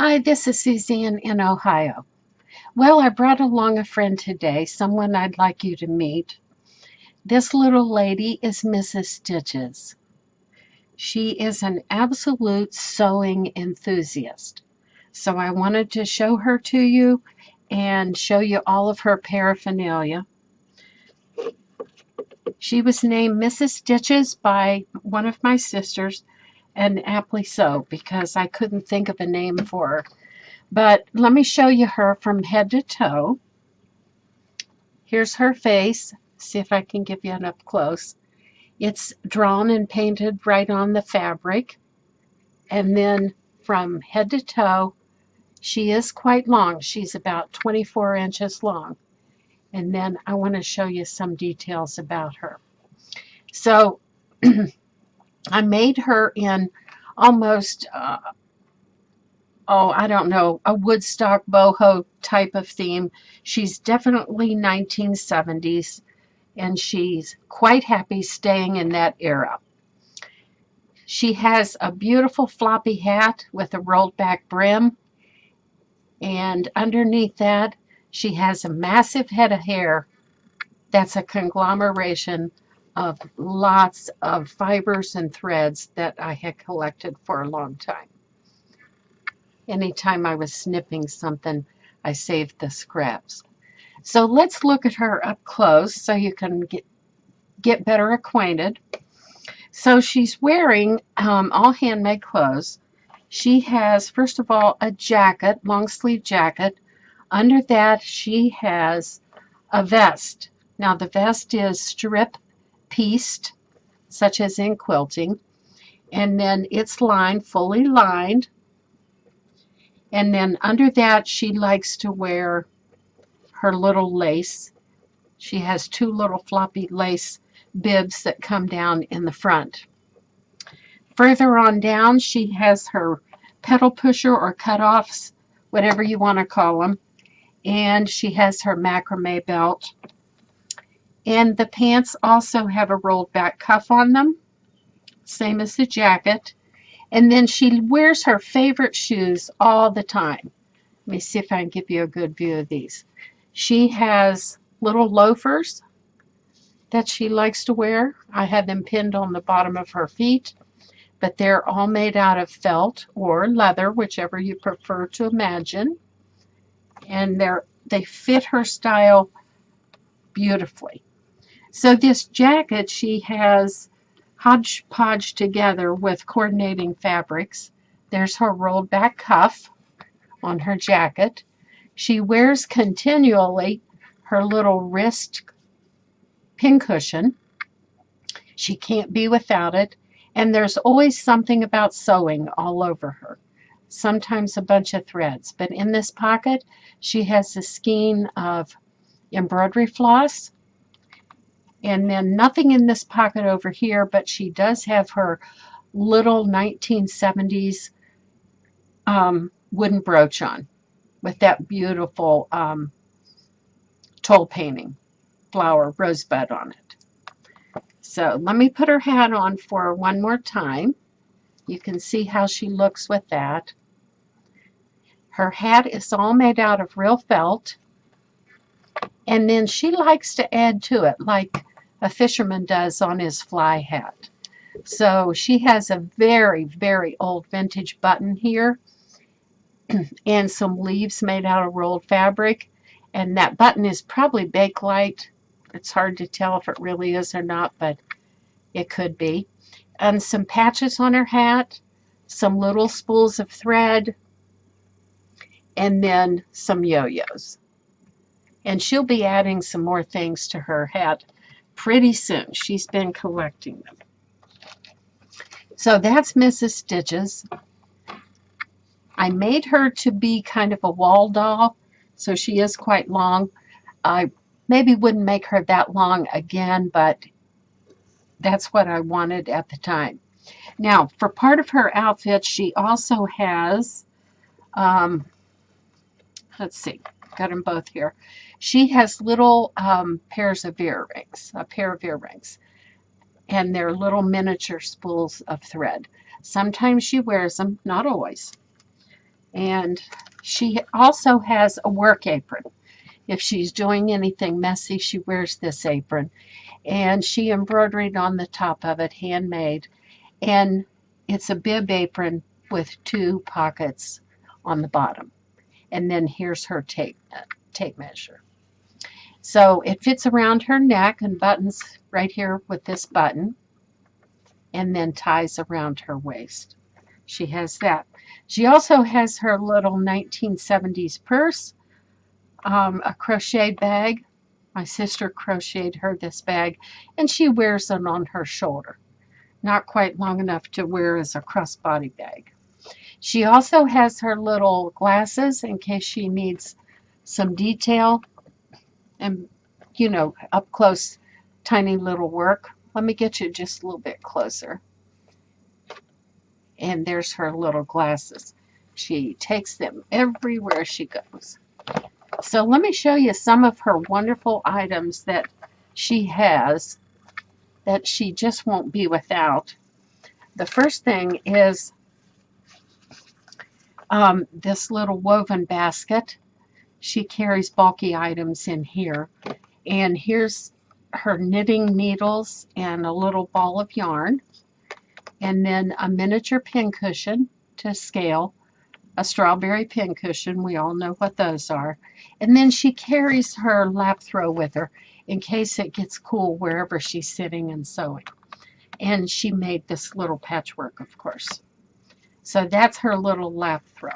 Hi, this is Suzanne in Ohio. Well, I brought along a friend today, someone I'd like you to meet. This little lady is Mrs. Stitches. She is an absolute sewing enthusiast. So I wanted to show her to you and show you all of her paraphernalia. She was named Mrs. Stitches by one of my sisters, and aptly so, because I couldn't think of a name for her. But let me show you her from head to toe. Here's her face. See if I can give you an up close. It's drawn and painted right on the fabric. And then from head to toe, she is quite long. She's about 24 inches long. And then I want to show you some details about her. So I made her in almost, I don't know, a Woodstock boho type of theme. She's definitely 1970s. And she's quite happy staying in that era. She has a beautiful floppy hat with a rolled back brim, and underneath that she has a massive head of hair that's a conglomeration of lots of fibers and threads that I had collected for a long time. Anytime I was snipping something, I saved the scraps. So let's look at her up close so you can get better acquainted. So she's wearing all handmade clothes. She has, first of all, a jacket, long sleeve jacket. Under that, she has a vest. Now, the vest is strip pieced, such as in quilting, and then it's lined, fully lined. And then under that, she likes to wear her little lace. She has two little floppy lace bibs that come down in the front. Further on down, she has her pedal pusher or cutoffs, whatever you want to call them, and she has her macrame belt. And the pants also have a rolled back cuff on them, same as the jacket. And then she wears her favorite shoes all the time. Let me see if I can give you a good view of these. She has little loafers that she likes to wear. I have them pinned on the bottom of her feet, but they're all made out of felt or leather, whichever you prefer to imagine. And they fit her style beautifully. So this jacket she has hodgepodge together with coordinating fabrics. There's her rolled back cuff on her jacket. She wears continually her little wrist pincushion. She can't be without it. And there's always something about sewing all over her. Sometimes a bunch of threads. But in this pocket, she has a skein of embroidery floss. And then nothing in this pocket over here, but she does have her little 1970s wooden brooch on with that beautiful toll painting flower rosebud on it. So let me put her hat on for her one more time. You can see how she looks with that. Her hat is all made out of real felt. And then she likes to add to it like a fisherman does on his fly hat. So she has a very, very old vintage button here and some leaves made out of rolled fabric. And that button is probably Bakelite. It's hard to tell if it really is or not, but it could be. And some patches on her hat, some little spools of thread, and then some yo-yos. And she'll be adding some more things to her hat pretty soon. She's been collecting them. So that's Mrs. Stitches. I made her to be kind of a wall doll, so she is quite long. I maybe wouldn't make her that long again, but that's what I wanted at the time. Now, for part of her outfit, she also has, let's see, got them both here. She has little pairs of earrings, a pair of earrings, and they're little miniature spools of thread. Sometimes she wears them, not always. And she also has a work apron. If she's doing anything messy, she wears this apron. And she embroidered on the top of it, handmade. And it's a bib apron with 2 pockets on the bottom. And then here's her tape measure. So it fits around her neck and buttons right here with this button, and then ties around her waist. She has that. She also has her little 1970s purse, a crocheted bag. My sister crocheted her this bag, and she wears it on her shoulder. Not quite long enough to wear as a crossbody bag. She also has her little glasses in case she needs some detail and, up close, tiny little work. Let me get you just a little bit closer. And there's her little glasses. She takes them everywhere she goes. So let me show you some of her wonderful items that she has that she just won't be without. The first thing is this little woven basket. She carries bulky items in here. And here's her knitting needles and a little ball of yarn. And then a miniature pincushion to scale, a strawberry pincushion. We all know what those are. And then she carries her lap throw with her in case it gets cool wherever she's sitting and sewing. And she made this little patchwork, of course. So that's her little lap throw.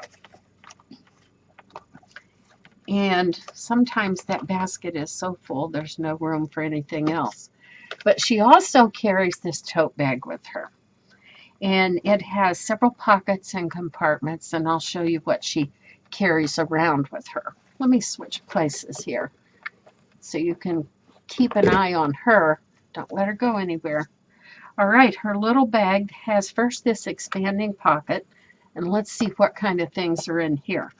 And sometimes that basket is so full there's no room for anything else. But she also carries this tote bag with her. And it has several pockets and compartments, and I'll show you what she carries around with her. Let me switch places here so you can keep an eye on her. Don't let her go anywhere. All right, her little bag has first this expanding pocket, and let's see what kind of things are in here.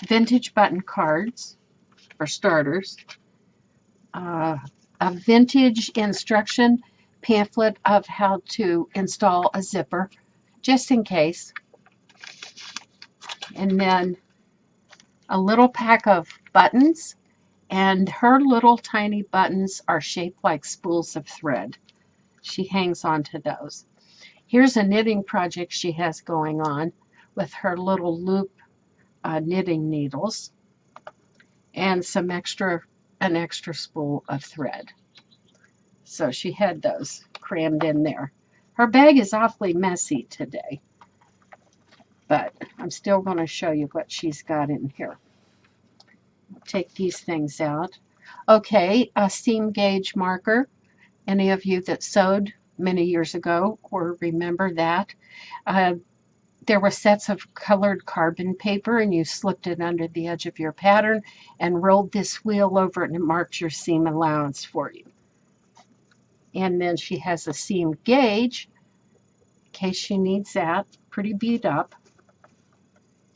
Vintage button cards, for starters. A vintage instruction pamphlet of how to install a zipper, just in case. And then a little pack of buttons, and her little tiny buttons are shaped like spools of thread. She hangs on to those. Here's a knitting project she has going on with her little loop knitting needles and an extra spool of thread. So she had those crammed in there. Her bag is awfully messy today, but I'm still going to show you what she's got in here. I'll take these things out. Okay, a seam gauge marker. Any of you that sewed many years ago or remember that. There were sets of colored carbon paper, and you slipped it under the edge of your pattern and rolled this wheel over it, and it marked your seam allowance for you. And then she has a seam gauge in case she needs that, pretty beat up.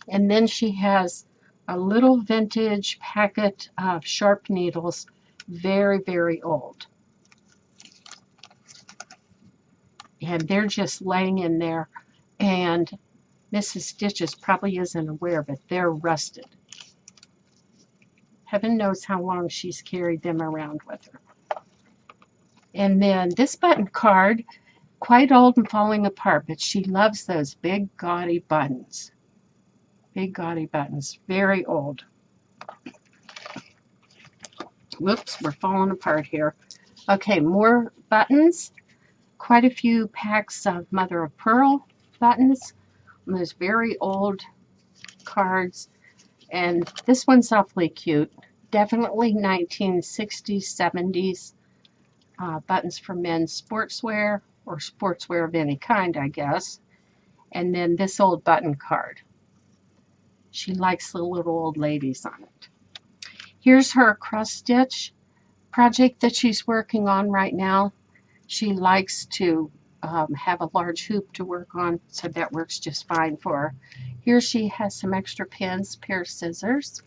And then she has a little vintage packet of sharp needles, very, very old. And they're just laying in there, and Mrs. Stitches probably isn't aware, but they're rusted. Heaven knows how long she's carried them around with her. And then this button card, quite old and falling apart, but she loves those big gaudy buttons. Big gaudy buttons, very old. Whoops, we're falling apart here. Okay, more buttons. Quite a few packs of mother of pearl buttons. And those very old cards. And this one's awfully cute. Definitely 1960s, 70s. Buttons for men's sportswear, or sportswear of any kind, I guess. And then this old button card. She likes the little old ladies on it. Here's her cross stitch project that she's working on right now. She likes to have a large hoop to work on, so that works just fine for her. Here she has some extra pins, pair of scissors,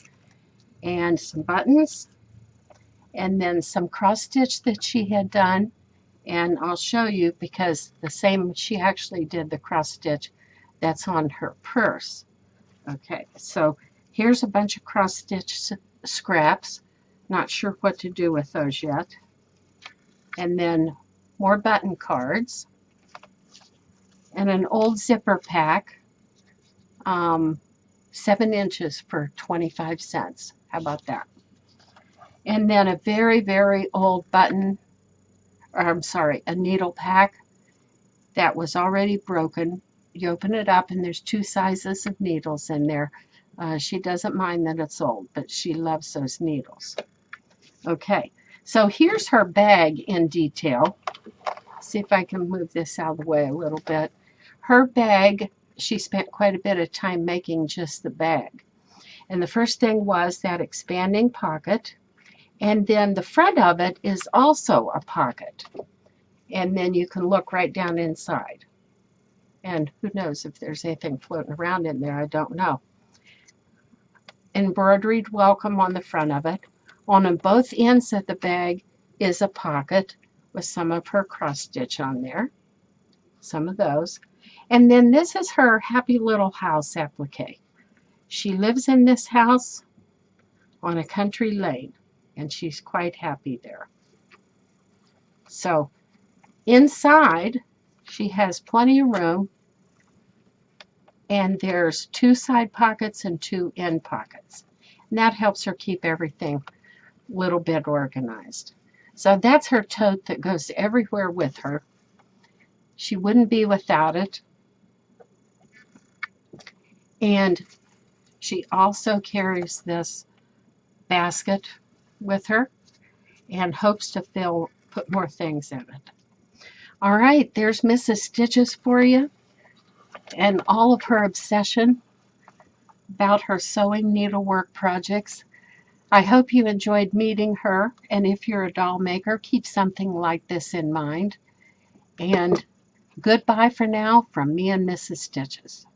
and some buttons, and then some cross stitch that she had done. And I'll show you, because she actually did the cross stitch that's on her purse. Okay, so here's a bunch of cross-stitch scraps. Not sure what to do with those yet. And then more button cards and an old zipper pack, 7 inches for 25 cents. How about that? And then a very, very old button, or I'm sorry, a needle pack that was already broken. You open it up and there's 2 sizes of needles in there. She doesn't mind that it's old, but she loves those needles. Okay, so here's her bag in detail. See if I can move this out of the way a little bit. Her bag, she spent quite a bit of time making just the bag. And the first thing was that expanding pocket. And then the front of it is also a pocket. And then you can look right down inside. And who knows if there's anything floating around in there, I don't know. Embroidered welcome on the front of it. On both ends of the bag is a pocket with some of her cross stitch on there. Some of those. And then this is her happy little house applique. She lives in this house on a country lane, and she's quite happy there. So inside, she has plenty of room, and there's 2 side pockets and 2 end pockets. And that helps her keep everything a little bit organized. So that's her tote that goes everywhere with her. She wouldn't be without it. And she also carries this basket with her and hopes to put more things in it. All right, there's Mrs. Stitches for you and all of her obsession about her sewing needlework projects. I hope you enjoyed meeting her, and if you're a doll maker, keep something like this in mind. And goodbye for now from me and Mrs. Stitches.